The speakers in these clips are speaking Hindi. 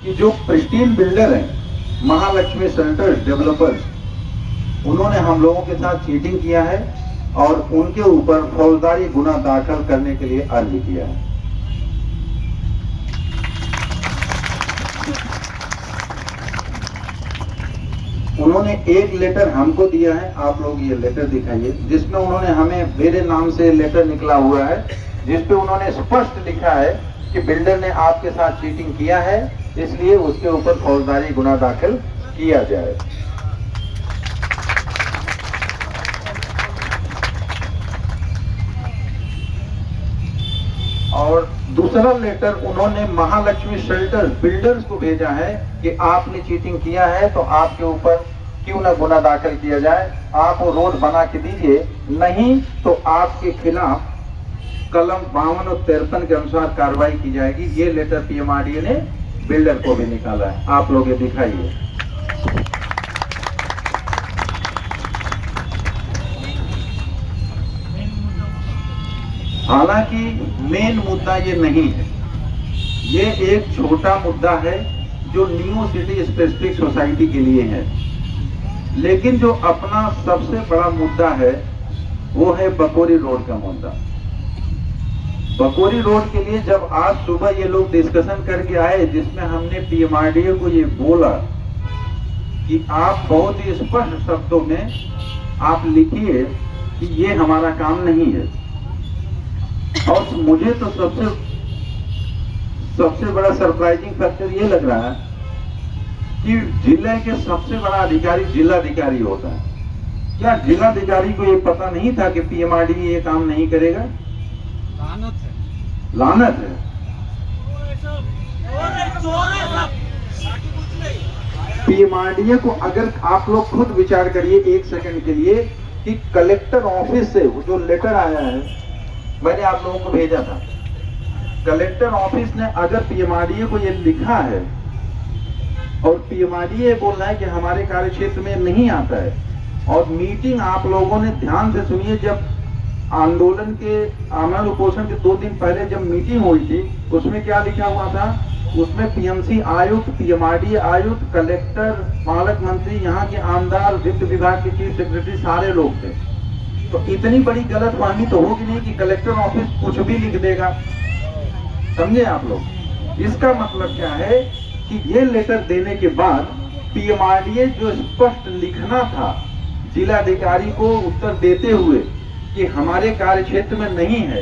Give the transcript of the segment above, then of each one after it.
कि जो प्रिस्टीन बिल्डर हैं, महालक्ष्मी शेल्टर्स डेवलपर्स, उन्होंने हम लोगों के साथ चीटिंग किया है और उनके ऊपर फौजदारी गुना दाखिल करने के लिए अर्जी किया है। उन्होंने एक लेटर हमको दिया है, आप लोग ये लेटर दिखाइए, जिसमें उन्होंने हमें, मेरे नाम से लेटर निकला हुआ है, जिसपे उन्होंने स्पष्ट लिखा है कि बिल्डर ने आपके साथ चीटिंग किया है, इसलिए उसके ऊपर फौजदारी गुना दाखिल किया जाए। और दूसरा लेटर उन्होंने महालक्ष्मी शेल्टर्स बिल्डर्स को भेजा है कि आपने चीटिंग किया है तो आपके ऊपर क्यों ना गुना दाखिल किया जाए, आप वो रोड बना के दीजिए, नहीं तो आपके खिलाफ कलम 52 और 53 के अनुसार कार्रवाई की जाएगी। ये लेटर पीएमआरडीए ने बिल्डर को भी निकाला है, आप लोग ये दिखाइए। हालांकि मेन मुद्दा ये नहीं है, ये एक छोटा मुद्दा है जो न्यू सिटी स्पेसिफिक सोसाइटी के लिए है, लेकिन जो अपना सबसे बड़ा मुद्दा है वो है बकोरी रोड का मुद्दा। बकोरी रोड के लिए जब आज सुबह ये लोग डिस्कशन करके आए, जिसमें हमने पीएमआरडीए को ये बोला कि आप बहुत ही स्पष्ट शब्दों में आप लिखिए कि ये हमारा काम नहीं है। और मुझे तो सबसे बड़ा सरप्राइजिंग फैक्टर ये लग रहा है कि जिले के सबसे बड़ा अधिकारी जिलाधिकारी होता है। क्या जिलाधिकारी को ये पता नहीं था कि पीएमआरडीए ये काम नहीं करेगा? लानत है, लानत है। पीएमआरडीए को अगर आप लोग खुद विचार करिए एक सेकंड के लिए कि कलेक्टर ऑफिस से जो लेटर आया है, मैंने आप लोगों को भेजा था, कलेक्टर ऑफिस ने अगर पीएमआरडीए को ये लिखा है और पीएमआरडीए बोल रहा है कि हमारे कार्य क्षेत्र में नहीं आता है, और मीटिंग आप लोगों ने ध्यान से सुनिए, जब आंदोलन के आमरण उपोषण के 2 दिन पहले जब मीटिंग हुई थी, उसमें क्या लिखा हुआ था? उसमें पीएमसी आयुक्त, पीएमआरडीए आयुक्त, कलेक्टर, पालक मंत्री, यहाँ के आमदार, वित्त विभाग के चीफ सेक्रेटरी, सारे लोग थे। तो इतनी बड़ी गलतफहमी तो होगी नहीं कि कलेक्टर ऑफिस कुछ भी लिख देगा, समझे आप लोग? इसका मतलब क्या है कि ये लेटर देने के बाद पीएमआरडीए जो स्पष्ट लिखना था जिलाधिकारी को उत्तर देते हुए कि हमारे कार्य क्षेत्र में नहीं है,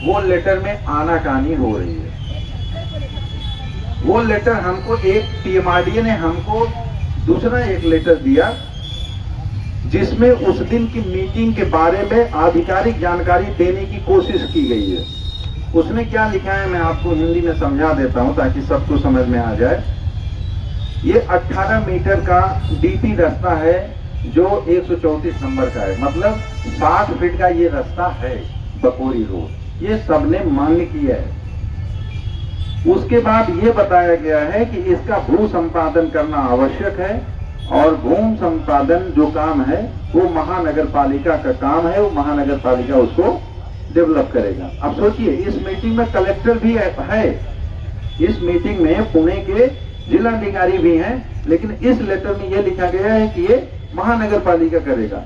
वो लेटर में आनाकानी हो रही है। वो लेटर हमको एक पीएमआरडीए ने हमको दूसरा एक लेटर दिया, जिसमें उस दिन की मीटिंग के बारे में आधिकारिक जानकारी देने की कोशिश की गई है। उसने क्या लिखा है मैं आपको हिंदी में समझा देता हूं ताकि सबको समझ में आ जाए। ये 18 मीटर का डीपी रास्ता है जो 134 नंबर का है, मतलब 60 फीट का ये रास्ता है बकोरी रोड, ये सबने मान्य किया है। उसके बाद ये बताया गया है कि इसका भू संपादन करना आवश्यक है, और भूमि संपादन जो काम है वो महानगर पालिका का काम है, वो महानगर पालिका उसको डेवलप करेगा। अब सोचिए, इस मीटिंग में कलेक्टर भी है, इस मीटिंग में पुणे के जिलाधिकारी भी हैं, लेकिन इस लेटर में ये लिखा गया है कि ये महानगर पालिका करेगा।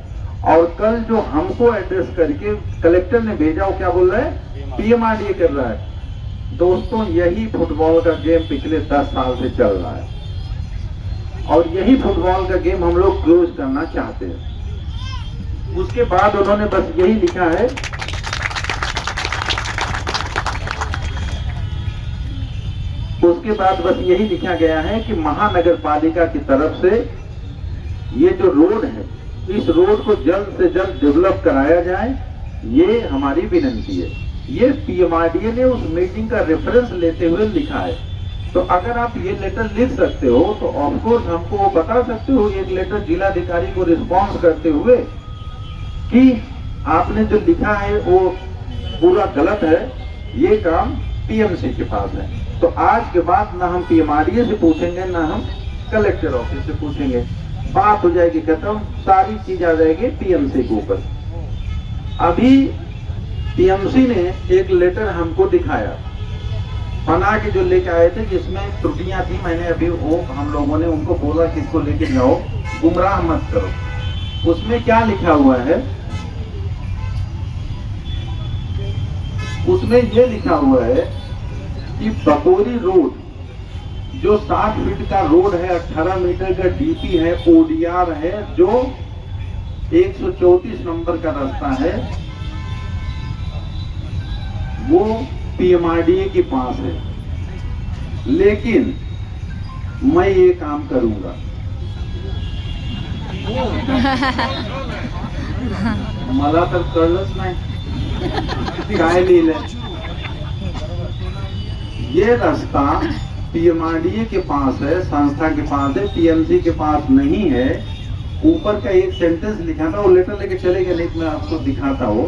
और कल जो हमको एड्रेस करके कलेक्टर ने भेजा, वो क्या बोल रहा है? पीएमआरडीए कर रहा है। दोस्तों, यही फुटबॉल का गेम पिछले 10 साल से चल रहा है, और यही फुटबॉल का गेम हम लोग क्लोज करना चाहते हैं। उसके बाद उन्होंने बस यही लिखा है, उसके बाद बस यही लिखा गया है कि महानगर पालिका की तरफ से ये जो रोड है, इस रोड को जल्द से जल्द डेवलप कराया जाए, ये हमारी विनती है। ये पीएमआरडीए ने उस मीटिंग का रेफरेंस लेते हुए लिखा है। तो अगर आप ये लेटर लिख सकते हो तो ऑफकोर्स हमको वो बता सकते हो एक लेटर जिलाधिकारी को रिस्पॉन्स करते हुए कि आपने जो लिखा है वो पूरा गलत है, ये काम पीएमसी के पास है। तो आज के बाद ना हम पीएमआरडीए से पूछेंगे ना हम कलेक्टर ऑफिस से पूछेंगे, बात हो जाएगी खत्म, सारी चीज आ जाएगी पीएमसी के ऊपर। अभी पीएमसी ने एक लेटर हमको दिखाया बना के जो लेके आए थे जिसमें त्रुटियां थी, मैंने अभी वो हम लोगों ने उनको बोला कि इसको लेके जाओ, गुमराह मत करो। उसमें क्या लिखा हुआ है, उसमें ये लिखा हुआ है कि बकोरी रोड जो 60 फीट का रोड है, 18 मीटर का डीपी है, ओडीआर है, जो 134 नंबर का रास्ता है, वो पीएमआरडीए के पास है। लेकिन मैं ये काम करूंगा, मला तर कळलंच नाही काय लिहिलंय। ये रास्ता पीएमआरडीए के पास है, संस्था के पास है, पीएमसी के पास नहीं है। ऊपर का एक सेंटेंस लिखा था, वो लेटर लेके चले गए, नहीं तो मैं आपको दिखाता हूँ।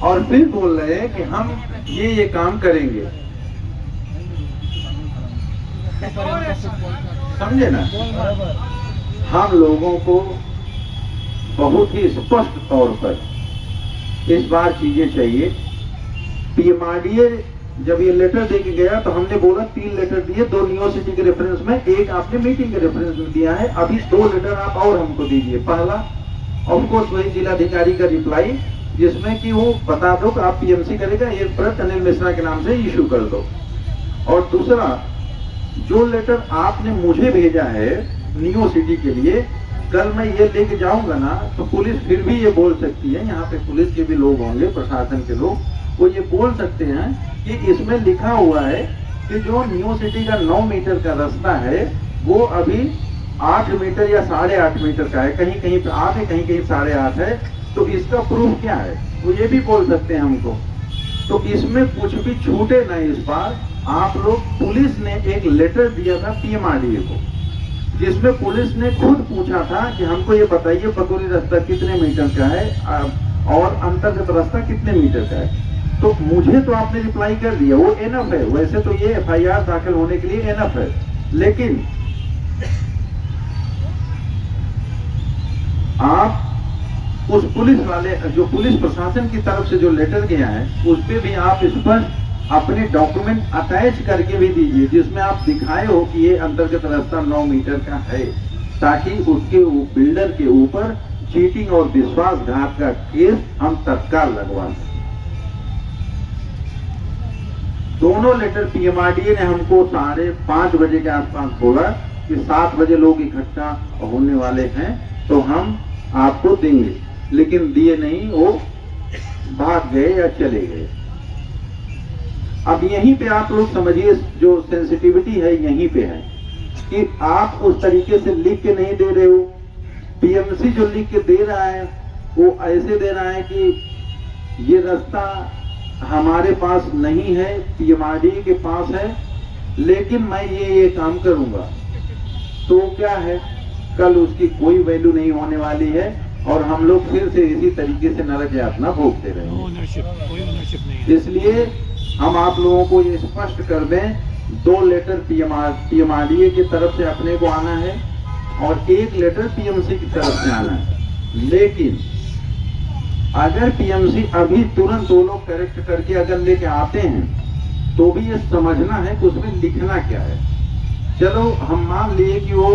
और फिर बोल रहे हैं कि हम ये काम करेंगे, समझे ना। हम लोगों को बहुत ही स्पष्ट तौर पर इस बार चीजें चाहिए। पीएमआरडीए जब ये लेटर दे के गया तो हमने बोला 3 लेटर दिए, 2 यूनिवर्सिटी के रेफरेंस में, एक आपने मीटिंग के रेफरेंस में दिया है। अभी 2 लेटर आप और हमको दीजिए। पहला ऑफकोर्स वही जिलाधिकारी का रिप्लाई जिसमें कि वो बता दो कि आप पीएमसी करेगा, एक प्रत अनिल मिश्रा के नाम से इशू कर दो। और दूसरा, जो लेटर आपने मुझे भेजा है नियो सिटी के लिए, कल मैं ये लेके जाऊंगा ना तो पुलिस फिर भी ये बोल सकती है, यहाँ पे पुलिस के भी लोग होंगे, प्रशासन के लोग, वो ये बोल सकते हैं कि इसमें लिखा हुआ है कि जो नियो सिटी का 9 मीटर का रास्ता है वो अभी 8 मीटर या 8.5 मीटर का है, कहीं कहीं पे 8 है, कहीं कहीं 8.5 है। तो इसका प्रूफ क्या है, वो ये भी बोल सकते हैं हमको। तो इसमें कुछ भी छूटे नहीं इस बार। आप लोग, पुलिस ने एक लेटर दिया था पीएमआरडीए को, जिसमें पुलिस ने खुद पूछा था कि हमको ये बताइए बकोरी रास्ता कितने मीटर का है और अंतर्गत रास्ता कितने मीटर का है। तो मुझे तो आपने रिप्लाई कर दिया, वो एनफ है। वैसे तो ये एफआईआर दाखिल होने के लिए एनफ है, लेकिन आप उस पुलिस वाले, जो पुलिस प्रशासन की तरफ से जो लेटर गया है, उस पे भी आप स्पष्ट अपने डॉक्यूमेंट अटैच करके भी दीजिए, जिसमें आप दिखाए हो कि ये अंतर्गत रास्ता 9 मीटर का है, ताकि उसके बिल्डर के ऊपर चीटिंग और विश्वासघात का केस हम तत्काल लगवा सकें। दोनों लेटर पीएमआरडीए ने हमको 5:30 बजे के आसपास बोला कि 7 बजे लोग इकट्ठा होने वाले हैं तो हम आपको देंगे, लेकिन दिए नहीं, वो भाग गए या चले गए। अब यहीं पे आप लोग समझिए, जो सेंसिटिविटी है यहीं पे है कि आप उस तरीके से लिख के नहीं दे रहे हो। पीएमसी जो लिख के दे रहा है वो ऐसे दे रहा है कि ये रास्ता हमारे पास नहीं है, पीएमआरडीए के पास है, लेकिन मैं ये काम करूंगा। तो क्या है, कल उसकी कोई वैल्यू नहीं होने वाली है और हम लोग फिर से इसी तरीके से नरक यातना भोगते रहेंगे। इसलिए हम आप लोगों को ये स्पष्ट कर दें, 2 लेटर पीएमआरडीए की तरफ से अपने को आना है और 1 लेटर पीएमसी की तरफ से आना है। लेकिन अगर पीएमसी अभी तुरंत वो लोग करेक्ट करके अगर लेके आते हैं तो भी ये समझना है कि उसमें लिखना क्या है। चलो हम मान लिए कि वो